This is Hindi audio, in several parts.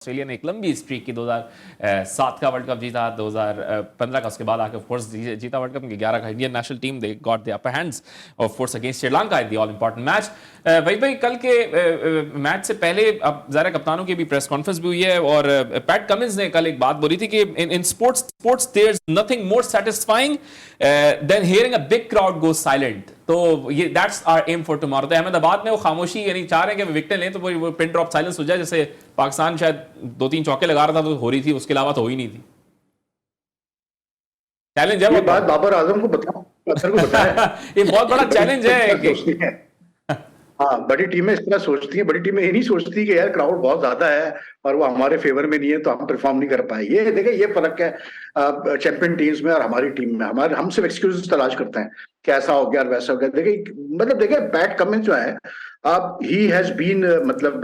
ऑस्ट्रेलिया ने एक लंबी स्ट्रीक की 2007 का वर्ल्ड कप जीता, 2015 का उसके बाद आके फोर्स जीता वर्ल्ड कप, 11 का Indian national team they got the upper hands of force against Sri Lanka in the all important match. भाई कल के मैच से पहले अब ज़ाहिर कप्तानों की भी प्रेस कॉन्फ्रेंस भी हुई है और पैट कमिंस ने कल एक बात बोली थी कि in sports there is nothing more satisfying than hearing a big crowd go silent. तो ये that's our aim for tomorrow. तो अहमदाबाद में वो खामोशी यानी चाह रहे हैं कि विकेट लें तो वो पिन ड्रॉप साइलेंस हो जाए, जैसे पाकिस्तान शायद 2-3 चौके लगा रहा था तो हो रही थी, उसके अलावा तो हो ही नहीं थी। चैलेंज है ये बात बाबर आजम को बताओ, अतर को बताया। ये बहुत बड़ा चैलेंज है। हाँ, बड़ी टीमें इस तरह सोचती हैं। बड़ी टीमें ये नहीं सोचती कि यार क्राउड बहुत ज्यादा है और वो हमारे फेवर में नहीं है तो हम परफॉर्म नहीं कर पाए। ये देखें, ये फर्क है चैंपियन टीम्स में और हमारी टीम में। हम सिर्फ एक्सक्यूजेस तलाश करते हैं कि ऐसा हो गया और वैसा हो गया। देखिए, मतलब देखिए, पैट कमिंस जो है, ही हैज बीन मतलब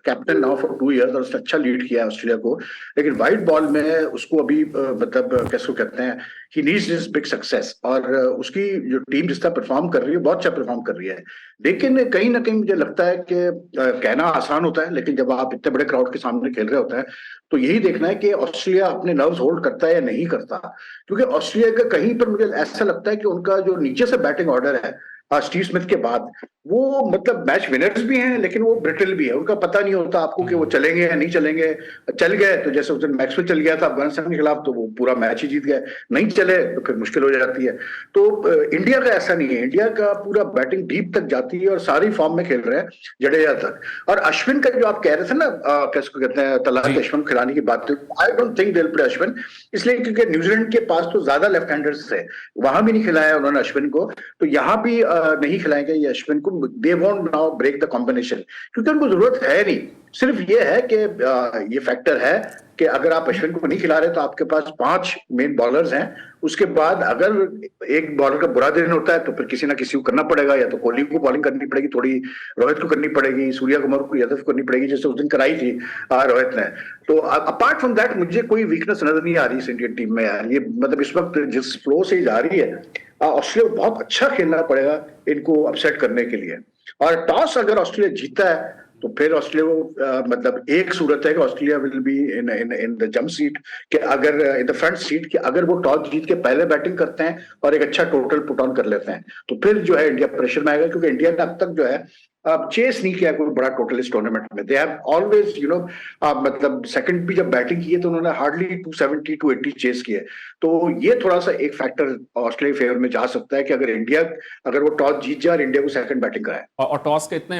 कैप्टन नाउ फॉर 2 इयर्स और उसने अच्छा लीड किया है ऑस्ट्रेलिया को। लेकिन वाइट बॉल में उसको अभी मतलब कैसे कहते हैं, he needs this big success. और उसकी जो टीम जिस तरह परफॉर्म कर रही है, बहुत अच्छा परफॉर्म कर रही है। लेकिन कहीं ना कहीं मुझे लगता है कि कहना आसान होता है, लेकिन जब आप इतने बड़े क्राउड के सामने खेल रहे होते हैं तो यही देखना है कि ऑस्ट्रेलिया अपने नर्व्स होल्ड करता है या नहीं करता। क्योंकि ऑस्ट्रेलिया का कहीं पर मुझे ऐसा लगता है कि उनका जो नीचे से बैटिंग ऑर्डर है स्टीव स्मिथ के बाद, वो मतलब मैच विनर्स भी हैं लेकिन वो ब्रिटल भी है। उनका पता नहीं होता आपको कि वो चलेंगे या नहीं चलेंगे। चल गए तो जैसे उस दिन मैक्सवेल चल गया था अफगानिस्तान के खिलाफ तो वो पूरा मैच ही जीत गए, नहीं चले तो फिर मुश्किल हो जाती है। तो इंडिया का ऐसा नहीं है। इंडिया का पूरा बैटिंग डीप तक जाती है और सारी फॉर्म में खेल रहे हैं जडेजा तक। और अश्विन का जो आप कह रहे थे ना, कैसे कहते हैं, तलाश अश्विन खिलाने की बात, आई डोंट थिंक दिल प्ले अश्विन, इसलिए क्योंकि न्यूजीलैंड के पास तो ज्यादा लेफ्ट हैंडर्स थे, वहां भी नहीं खिलाया उन्होंने अश्विन को, तो यहाँ भी नहीं खिलाएंगे ये अश्विन को। They won't now break the combination क्योंकि उनको जरूरत है नहीं। सिर्फ ये है कि ये फैक्टर है कि अगर आप अश्विन को नहीं खिला रहे तो आपके पास 5 मेन बॉलर्स हैं। उसके बाद अगर एक बॉलर का बुरा दिन होता है तो फिर किसी ना किसी को करना पड़ेगा, या तो कोहली को बॉलिंग करनी पड़ेगी, थोड़ी रोहित को करनी पड़ेगी, सूर्या कुमार को, यादव को करनी पड़ेगी, जैसे उस दिन कराई थी रोहित ने। तो अपार्ट फ्रॉम दैट मुझे कोई वीकनेस नजर नहीं आ रही इस इंडियन टीम में यार। ये मतलब इस वक्त जिस फ्लो से जा रही है, ऑस्ट्रेलिया को बहुत अच्छा खेलना पड़ेगा इनको अपसेट करने के लिए। और टॉस अगर ऑस्ट्रेलिया जीता है तो फिर ऑस्ट्रेलिया को मतलब एक सूरत है कि Australia will be in the jump seat, कि अगर इन द फ्रंट सीट, कि अगर वो टॉस जीत के पहले बैटिंग करते हैं और एक अच्छा टोटल पुट ऑन कर लेते हैं तो फिर जो है इंडिया प्रेशर में आएगा। क्योंकि इंडिया ने अब तक जो है चेस नहीं किया कोई बड़ा टोटल इस टूर्नामेंट में। दे हैव ऑलवेज मतलब सेकंड भी जब बैटिंग की है तो उन्होंने हार्डली 270 280 चेस किए। तो ये थोड़ा सा एक फैक्टर ऑस्ट्रेलिया फेवर में जा सकता है कि अगर वो टॉस जीत जाए और इंडिया को सेकंड बैटिंग कराए। और टॉस का इतना